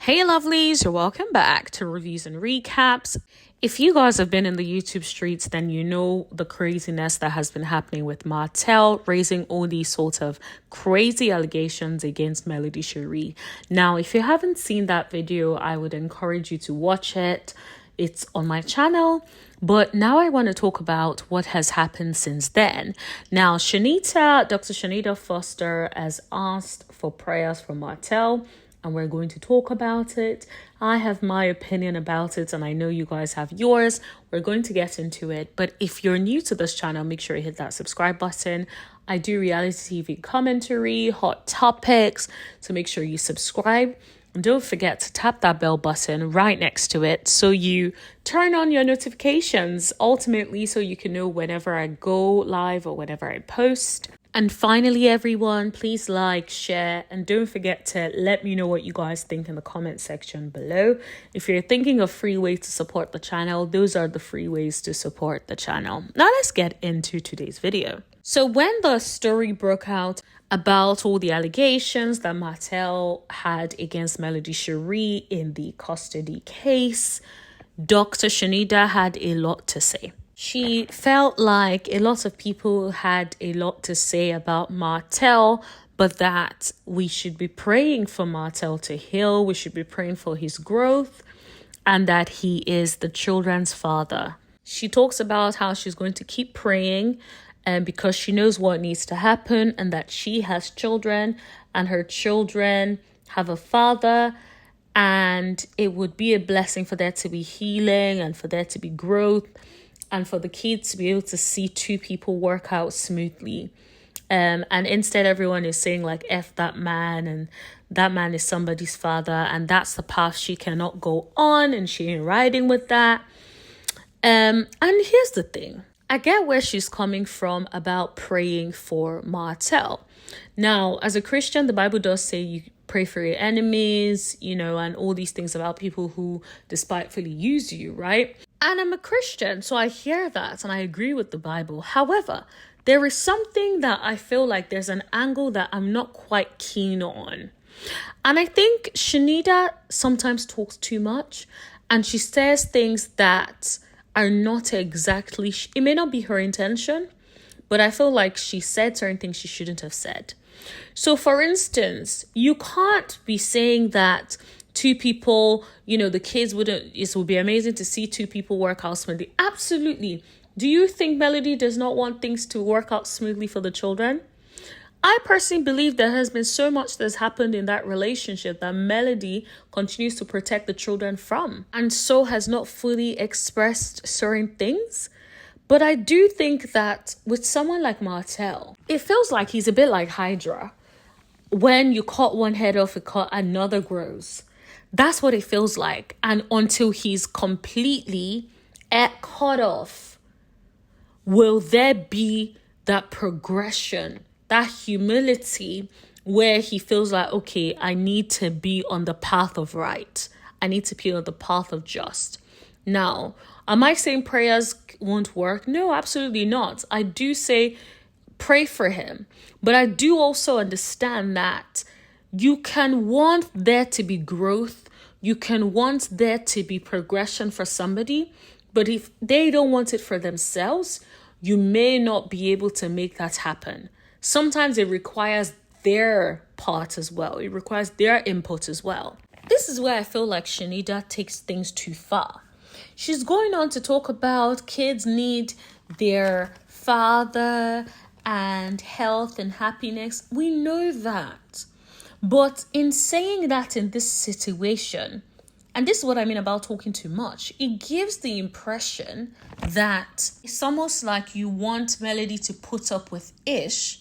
Hey lovelies, welcome back to Reviews and Recaps. If you guys have been in the YouTube streets, then you know the craziness that has been happening with Martell raising all these sort of crazy allegations against Melody Cherie. Now, if you haven't seen that video, I would encourage you to watch it. It's on my channel. But now I want to talk about what has happened since then. Now, Dr. Chanita Foster has asked for prayers for Martell, and we're going to talk about it. I have my opinion about it, and I know you guys have yours. We're going to get into it. But if you're new to this channel, make sure you hit that subscribe button. I do reality TV commentary, hot topics, so make sure you subscribe. And don't forget to tap that bell button right next to it so you turn on your notifications, ultimately so you can know whenever I go live or whenever I post. And finally, everyone, please like, share, and don't forget to let me know what you guys think in the comment section below. If you're thinking of free ways to support the channel, those are the free ways to support the channel. Now let's get into today's video. So when the story broke out about all the allegations that Martell had against Melody Cherie in the custody case, Dr. Chanita had a lot to say. She felt like a lot of people had a lot to say about Martell, but that we should be praying for Martell to heal, we should be praying for his growth, and that he is the children's father. She talks about how she's going to keep praying because she knows what needs to happen and that she has children and her children have a father, and it would be a blessing for there to be healing and for there to be growth and for the kids to be able to see two people work out smoothly. And instead everyone is saying like F that man, and that man is somebody's father, and that's the path she cannot go on, and she ain't riding with that. And here's the thing. I get where she's coming from about praying for Martell. Now, as a Christian, the Bible does say you pray for your enemies, and all these things about people who despitefully use you, right? And I'm a Christian, so I hear that and I agree with the Bible. However, there is something that I feel like there's an angle that I'm not quite keen on. And I think Chanita sometimes talks too much, and she says things that are not exactly, it may not be her intention, but I feel like she said certain things she shouldn't have said. So for instance, you can't be saying that two people, the kids it would be amazing to see two people work out smoothly. Absolutely. Do you think Melody does not want things to work out smoothly for the children? I personally believe there has been so much that's happened in that relationship that Melody continues to protect the children from, and so has not fully expressed certain things. But I do think that with someone like Martell, it feels like he's a bit like Hydra. When you cut one head off, another grows. That's what it feels like. And until he's completely cut off, will there be that progression, that humility where he feels like, okay, I need to be on the path of right. I need to be on the path of just. Now, am I saying prayers won't work? No, absolutely not. I do say pray for him. But I do also understand that you can want there to be growth. You can want there to be progression for somebody. But if they don't want it for themselves, you may not be able to make that happen. Sometimes it requires their part as well. It requires their input as well. This is where I feel like Chanita takes things too far. She's going on to talk about kids need their father and health and happiness. We know that. But in saying that in this situation, and this is what I mean about talking too much, it gives the impression that it's almost like you want Melody to put up with Ish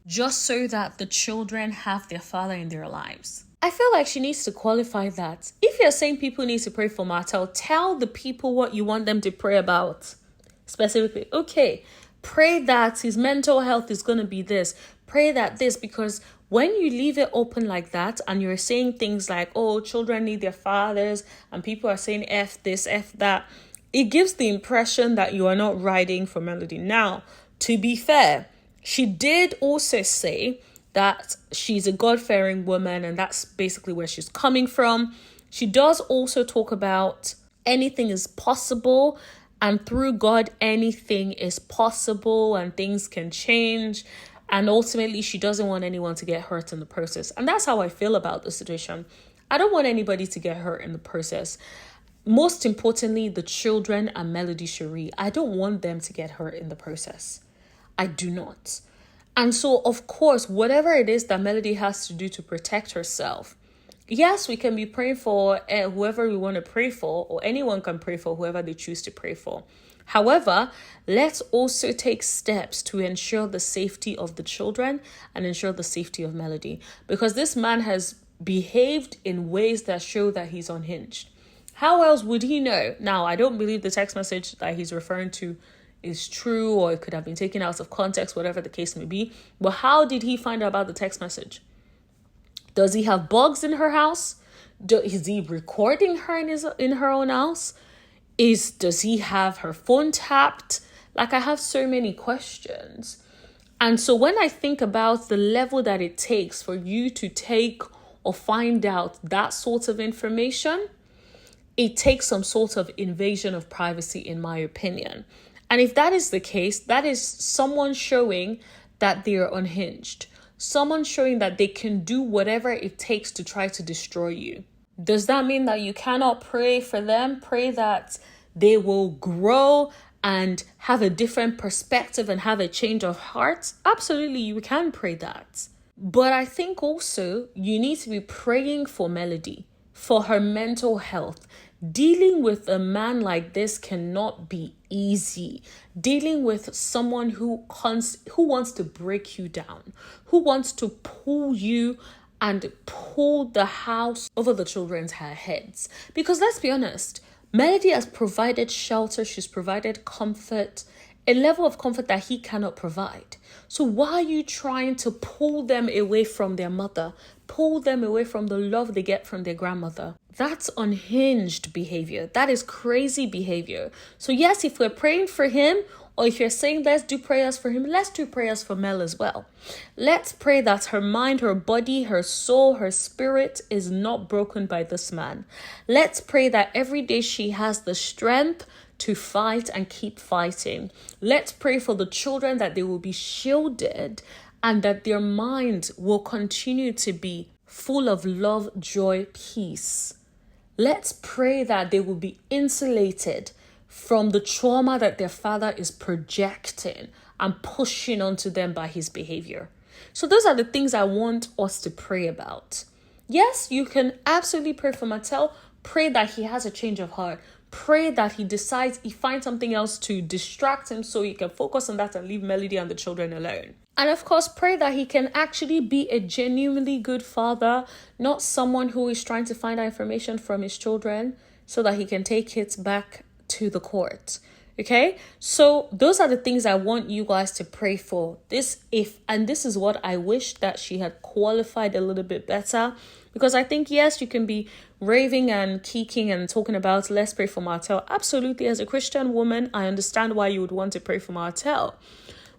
just so that the children have their father in their lives. I feel like she needs to qualify that. If you're saying people need to pray for Martell, tell the people what you want them to pray about. Specifically, okay, pray that his mental health is going to be this. Pray that this, because when you leave it open like that and you're saying things like, oh, children need their fathers, and people are saying F this, F that, it gives the impression that you are not riding for Melody. Now, to be fair, she did also say that she's a God-fearing woman, and that's basically where she's coming from. She does also talk about anything is possible, and through God, anything is possible and things can change. And ultimately, she doesn't want anyone to get hurt in the process. And that's how I feel about the situation. I don't want anybody to get hurt in the process. Most importantly, the children and Melody Cherie, I don't want them to get hurt in the process. I do not. And so, of course, whatever it is that Melody has to do to protect herself, yes, we can be praying for whoever we want to pray for, or anyone can pray for whoever they choose to pray for. However, let's also take steps to ensure the safety of the children and ensure the safety of Melody, because this man has behaved in ways that show that he's unhinged. How else would he know? Now, I don't believe the text message that he's referring to is true, or it could have been taken out of context, whatever the case may be. But how did he find out about the text message? Does he have bugs in her house? Is he recording her in her own house? Does he have her phone tapped? Like, I have so many questions. And so when I think about the level that it takes for you to take or find out that sort of information, it takes some sort of invasion of privacy, in my opinion. And if that is the case, that is someone showing that they are unhinged. Someone showing that they can do whatever it takes to try to destroy you. Does that mean that you cannot pray for them? Pray that they will grow and have a different perspective and have a change of heart? Absolutely, you can pray that. But I think also you need to be praying for Melody, for her mental health. Dealing with a man like this cannot be easy. Dealing with someone who wants to break you down, who wants to pull you and pull the house over the children's heads. Because let's be honest, Melody has provided shelter, she's provided comfort, a level of comfort that he cannot provide. So why are you trying to pull them away from their mother, pull them away from the love they get from their grandmother? That's unhinged behavior. That is crazy behavior. So yes, if we're praying for him, or if you're saying let's do prayers for him, let's do prayers for Mel as well. Let's pray that her mind, her body, her soul, her spirit is not broken by this man. Let's pray that every day she has the strength to fight and keep fighting. Let's pray for the children that they will be shielded and that their minds will continue to be full of love, joy, peace. Let's pray that they will be insulated from the trauma that their father is projecting and pushing onto them by his behavior. So those are the things I want us to pray about. Yes, you can absolutely pray for Martell. Pray that he has a change of heart. Pray that he decides he finds something else to distract him so he can focus on that and leave Melody and the children alone. And of course, pray that he can actually be a genuinely good father, not someone who is trying to find out information from his children so that he can take it back to the court. Okay, so those are the things I want you guys to pray for. This is what I wish that she had qualified a little bit better, because I think, yes, you can be raving and kicking and talking about let's pray for Martell. Absolutely, as a Christian woman, I understand why you would want to pray for Martell.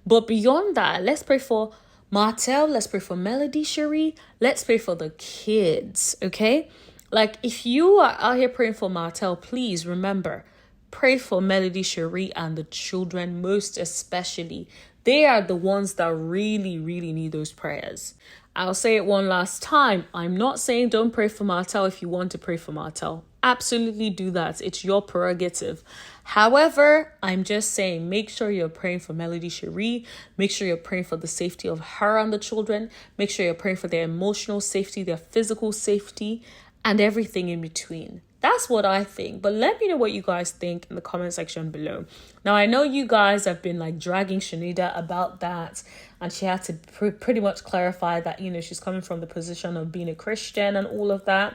But beyond that, let's pray for Martell, let's pray for Melody Cherie, let's pray for the kids, okay? Like, if you are out here praying for Martell, please remember, pray for Melody Cherie and the children most especially. They are the ones that really, really need those prayers. I'll say it one last time. I'm not saying don't pray for Martell if you want to pray for Martell. Absolutely do that. It's your prerogative. However, I'm just saying, make sure you're praying for Melody Cherie. Make sure you're praying for the safety of her and the children. Make sure you're praying for their emotional safety, their physical safety, and everything in between. That's what I think. But let me know what you guys think in the comment section below. Now, I know you guys have been like dragging Chanita about that, and she had to pretty much clarify that, you know, she's coming from the position of being a Christian and all of that.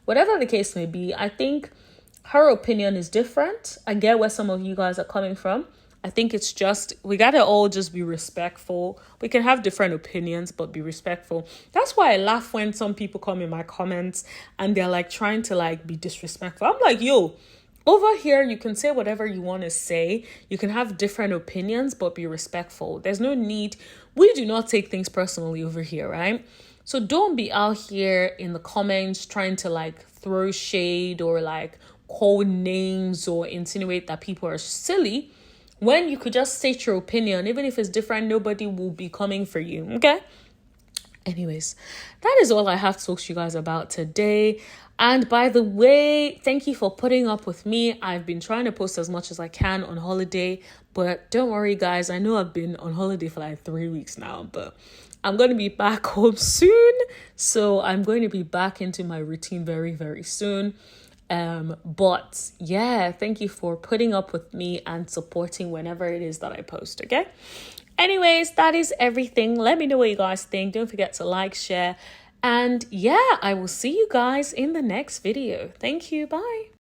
Whatever the case may be, I think her opinion is different. I get where some of you guys are coming from. I think it's just, we gotta all just be respectful. We can have different opinions, but be respectful. That's why I laugh when some people come in my comments and they're like trying to like be disrespectful. I'm like, yo, over here, you can say whatever you want to say. You can have different opinions, but be respectful. There's no need. We do not take things personally over here, right? So don't be out here in the comments trying to like throw shade or like call names or insinuate that people are silly, when you could just state your opinion. Even if it's different, nobody will be coming for you. Okay? Anyways, that is all I have to talk to you guys about today. And by the way, thank you for putting up with me. I've been trying to post as much as I can on holiday, but don't worry guys, I know I've been on holiday for like 3 weeks now, but I'm going to be back home soon. So I'm going to be back into my routine very, very soon. But yeah, thank you for putting up with me and supporting whenever it is that I post, okay? Anyways, that is everything. Let me know what you guys think. Don't forget to like, share, and yeah, I will see you guys in the next video. Thank you. Bye.